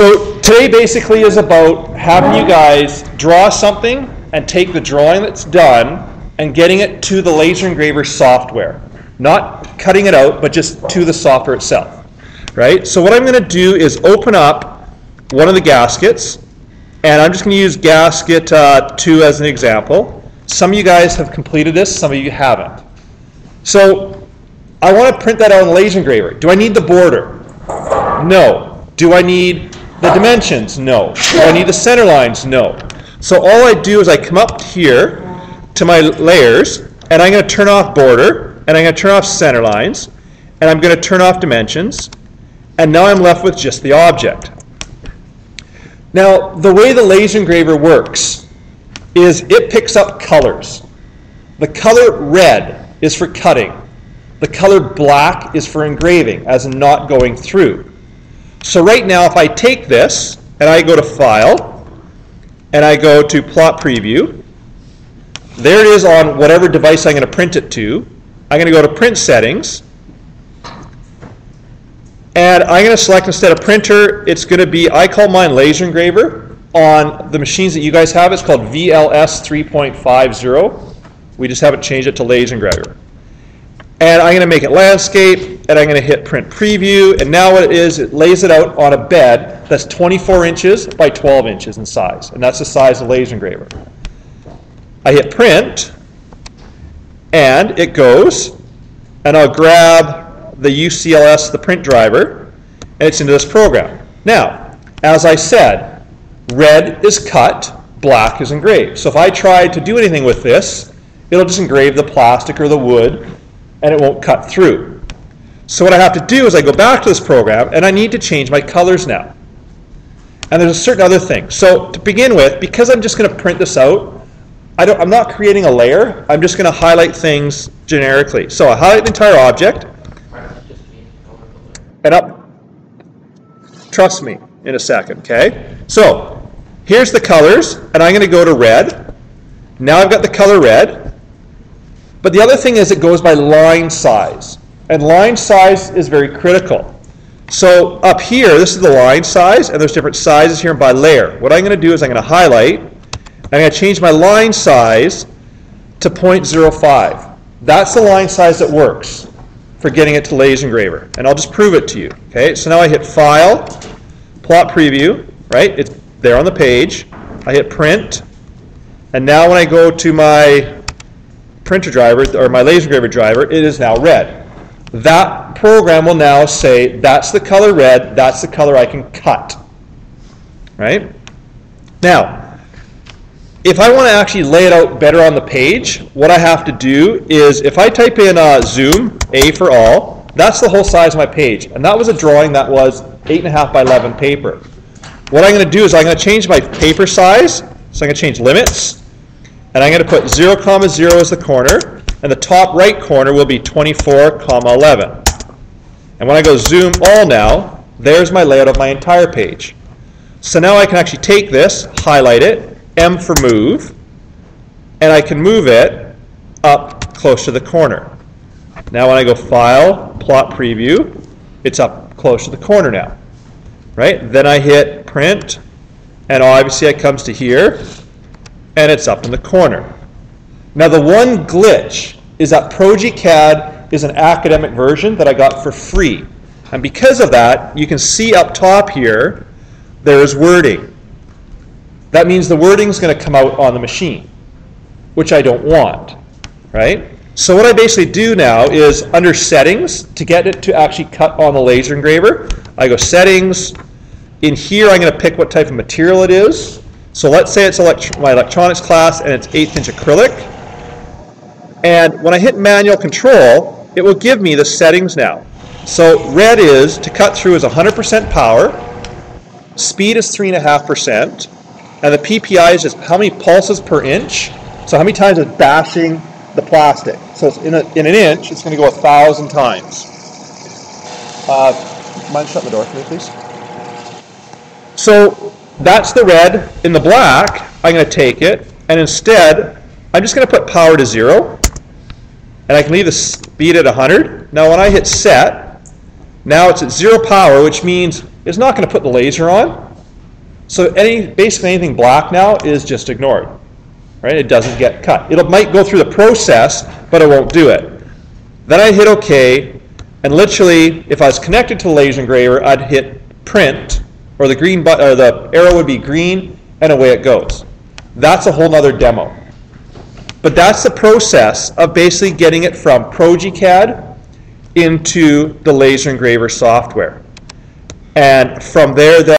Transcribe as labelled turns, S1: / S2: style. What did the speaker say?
S1: So today basically is about having you guys draw something and take the drawing that's done and getting it to the Laser Engraver software. Not cutting it out, but just to the software itself. Right? So what I'm going to do is open up one of the gaskets, and I'm just going to use gasket 2 as an example. Some of you guys have completed this, some of you haven't. So I want to print that out on the Laser Engraver. Do I need the border? No. Do I need the dimensions? No. Do I need the center lines? No. So all I do is I come up here to my layers, and I'm going to turn off border, and I'm going to turn off center lines, and I'm going to turn off dimensions, and now I'm left with just the object. Now, the way the Laser Engraver works is it picks up colors. The color red is for cutting. The color black is for engraving, as in not going through. So right now, if I take this, and I go to File, and I go to Plot Preview, there it is on whatever device I'm going to print it to. I'm going to go to Print Settings, and I'm going to select, instead of printer, it's going to be, I call mine Laser Engraver. On the machines that you guys have, it's called VLS 3.50. We just haven't changed it to Laser Engraver. And I'm going to make it landscape, and I'm going to hit Print Preview, and now what it is, it lays it out on a bed that's 24 inches by 12 inches in size, and that's the size of the Laser Engraver. I hit Print, and it goes, and I'll grab the UCLS, the print driver, and it's into this program. Now, as I said, red is cut, black is engraved. So if I try to do anything with this, it'll just engrave the plastic or the wood, and it won't cut through. So what I have to do is I go back to this program, and I need to change my colors now. And there's a certain other thing. So to begin with, because I'm just going to print this out, I'm not creating a layer. I'm just going to highlight things generically. So I highlight the entire object, and up. Trust me, in a second, okay? So here's the colors, and I'm going to go to red. Now I've got the color red. But the other thing is it goes by line size. And line size is very critical. So up here, this is the line size, and there's different sizes here by layer. What I'm going to do is I'm going to highlight. I'm going to change my line size to 0.05. That's the line size that works for getting it to Laser Engraver. And I'll just prove it to you. Okay, so now I hit File, Plot Preview, right? It's there on the page. I hit Print. And now when I go to my printer driver, or my Laser Engraver driver, it is now red. That program will now say, that's the color red, that's the color I can cut. Right? Now, if I want to actually lay it out better on the page, what I have to do is, if I type in zoom, A for all, that's the whole size of my page. And that was a drawing that was 8.5 by 11 paper. What I'm going to do is I'm going to change my paper size, so I'm going to change limits, and I'm going to put 0, 0 as the corner, and the top right corner will be 24, 11. And when I go zoom all now, there's my layout of my entire page. So now I can actually take this, highlight it, M for move, and I can move it up close to the corner. Now when I go File, Plot Preview, it's up close to the corner now. Right? Then I hit Print, and obviously it comes to here, and it's up in the corner. Now the one glitch is that ProgeCAD is an academic version that I got for free. And because of that, you can see up top here, there's wording. That means the wording is going to come out on the machine, which I don't want, right? So what I basically do now is, under Settings, to get it to actually cut on the Laser Engraver, I go Settings. In here, I'm going to pick what type of material it is. So let's say it's my electronics class, and it's 1/8 inch acrylic. And when I hit Manual Control, it will give me the settings now. So red is, to cut through, is 100% power. Speed is 3.5%. And the PPI is just how many pulses per inch. So how many times it's bashing the plastic. So it's in an inch, it's going to go 1,000 times. Mind shutting the door for me, please? So that's the red. In the black, I'm going to take it, and instead, I'm just going to put power to 0. And I can leave the speed at 100. Now when I hit Set, now it's at 0 power, which means it's not going to put the laser on. So basically anything black now is just ignored. Right? It doesn't get cut. It might go through the process, but it won't do it. Then I hit OK, and literally, if I was connected to the laser engraver, I'd hit print, or the green button, or the arrow would be green, and away it goes. That's a whole other demo. But that's the process of basically getting it from ProgeCAD into the laser engraver software. And from there,